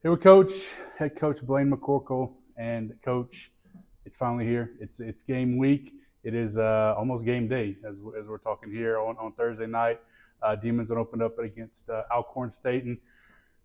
Here with Coach, head coach Blaine McCorkle, and Coach, it's finally here. It's game week. It is almost game day as we're talking here on Thursday night. Demons will open up against Alcorn State, and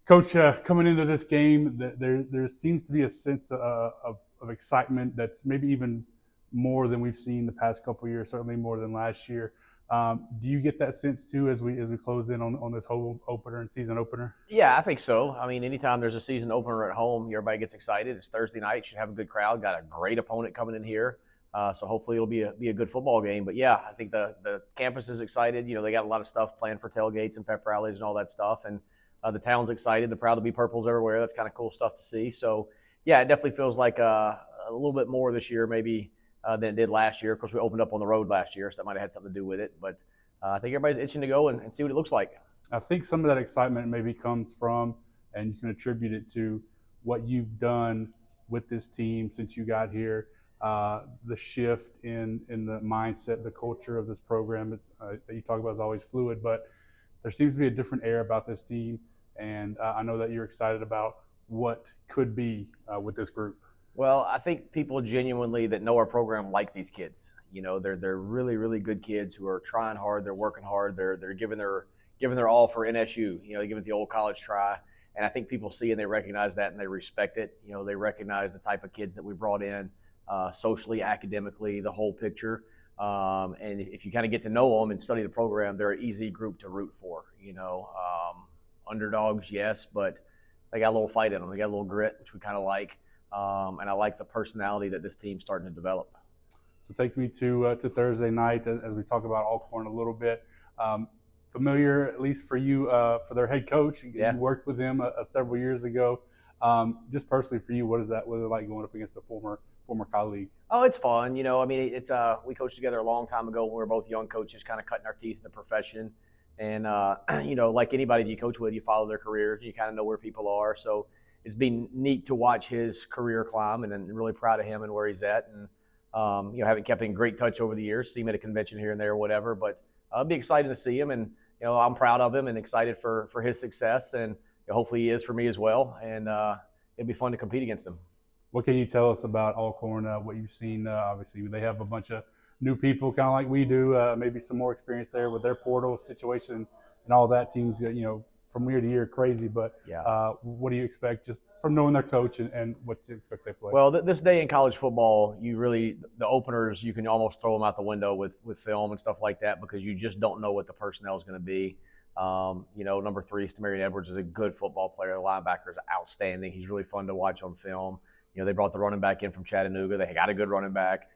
Coach, coming into this game, there seems to be a sense of excitement that's maybe even more than we've seen the past couple of years, certainly more than last year. Do you get that sense too as we close in on this whole opener and season opener? Yeah, I think so. I mean, anytime there's a season opener at home, everybody gets excited. It's Thursday night; should have a good crowd. Got a great opponent coming in here, so hopefully it'll be a good football game. But yeah, I think the campus is excited. They got a lot of stuff planned for tailgates and pep rallies and all that stuff, and the town's excited. They're proud to be purples everywhere. That's kind of cool stuff to see. So yeah, it definitely feels like a little bit more this year, maybe than it did last year. Of course, we opened up on the road last year, so that might have had something to do with it. But I think everybody's itching to go and see what it looks like. I think some of that excitement maybe comes from, and you can attribute it to what you've done with this team since you got here. The shift in the mindset, the culture of this program that you talk about is always fluid, but there seems to be a different air about this team, and I know that you're excited about what could be with this group. Well, I think people genuinely that know our program like these kids. They're really really good kids who are trying hard. They're working hard. They're giving their all for NSU. They give it the old college try, and I think people see and they recognize that and they respect it. They recognize the type of kids that we brought in, socially, academically, the whole picture. And if you kind of get to know them and study the program, they're an easy group to root for. Underdogs, yes, but they got a little fight in them. They got a little grit, which we kind of like. And I like the personality that this team's starting to develop. So take me to Thursday night as we talk about Alcorn a little bit. Familiar, at least for you, for their head coach. Yeah. You worked with him several years ago. Just personally for you, what is it like going up against a former colleague? Oh, it's fun. I mean, it's we coached together a long time ago when we were both young coaches, kind of cutting our teeth in the profession. And like anybody that you coach with, you follow their careers. You kind of know where people are. So it's been neat to watch his career climb, and I'm really proud of him and where he's at. And haven't kept in great touch over the years. See him at a convention here and there or whatever, but I'll be excited to see him. And I'm proud of him and excited for his success, and hopefully he is for me as well. And it'll be fun to compete against him. What can you tell us about Alcorn? What you've seen? Obviously, they have a bunch of new people, kind of like we do. Maybe some more experience there with their portal situation and all that. Teams, from year to year, crazy. But Yeah. what do you expect just from knowing their coach and what to expect they play? Well, this day in college football, the openers, you can almost throw them out the window with film and stuff like that because you just don't know what the personnel is going to be. Number 3, Stamarian Edwards is a good football player. The linebacker is outstanding. He's really fun to watch on film. They brought the running back in from Chattanooga. They got a good running back.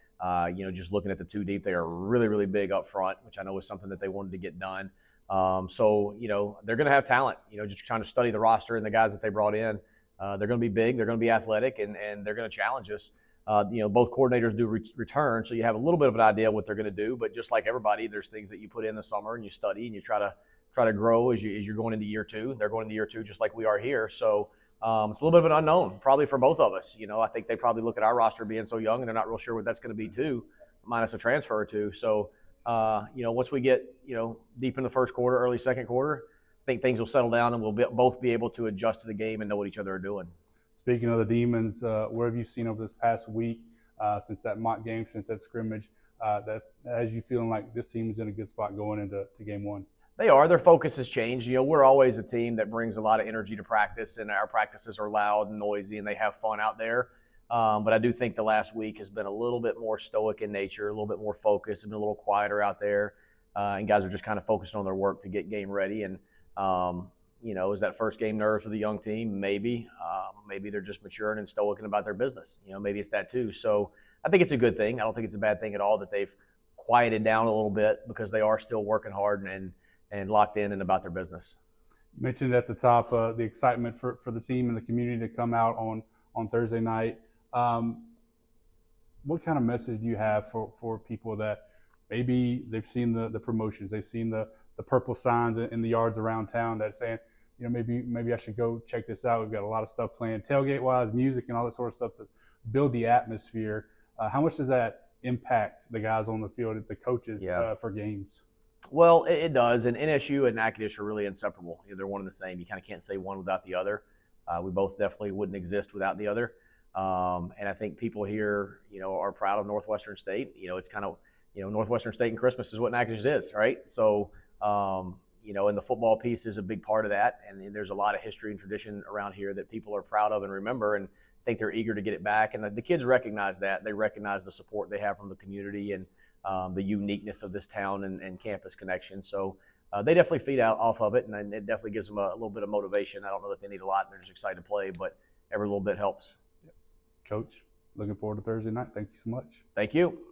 Just looking at the 2 deep, they are really, really big up front, which I know is something that they wanted to get done. So they're going to have talent. Just trying to study the roster and the guys that they brought in. They're going to be big. They're going to be athletic, and they're going to challenge us. Both coordinators do return, so you have a little bit of an idea what they're going to do. But just like everybody, there's things that you put in the summer and you study and you try to grow as you're going into year 2. They're going into year 2 just like we are here. So it's a little bit of an unknown, probably for both of us. I think they probably look at our roster being so young and they're not real sure what that's going to be too, minus a transfer or two. So once we get deep in the first quarter, early second quarter, I think things will settle down and we'll both be able to adjust to the game and know what each other are doing. Speaking of the Demons, what have you seen over this past week since that mock game, since that scrimmage, that has you feeling like this team is in a good spot going into game 1? They are. Their focus has changed. We're always a team that brings a lot of energy to practice, and our practices are loud and noisy, and they have fun out there. But I do think the last week has been a little bit more stoic in nature, a little bit more focused, and a little quieter out there. And guys are just kind of focused on their work to get game ready. And, is that first game nerves with a young team? Maybe. Maybe they're just maturing and stoic about their business. Maybe it's that too. So I think it's a good thing. I don't think it's a bad thing at all that they've quieted down a little bit because they are still working hard and locked in and about their business. You mentioned at the top the excitement for the team and the community to come out on Thursday night. What kind of message do you have for people that maybe they've seen the promotions, they've seen the purple signs in the yards around town that's saying, maybe I should go check this out. We've got a lot of stuff playing tailgate-wise, music and all that sort of stuff to build the atmosphere. How much does that impact the guys on the field, the coaches for games? Well, it does, and NSU and Natchitoches are really inseparable. They're one and the same. You kind of can't say one without the other. We both definitely wouldn't exist without the other. And I think people here, are proud of Northwestern State. It's kind of, Northwestern State and Christmas is what Natchitoches is, right? So, and the football piece is a big part of that. And there's a lot of history and tradition around here that people are proud of and remember, and think they're eager to get it back. And the kids recognize that. They recognize the support they have from the community and the uniqueness of this town and campus connection. So they definitely feed out off of it, and it definitely gives them a little bit of motivation. I don't know that they need a lot, and they're just excited to play, but every little bit helps. Coach, looking forward to Thursday night. Thank you so much. Thank you.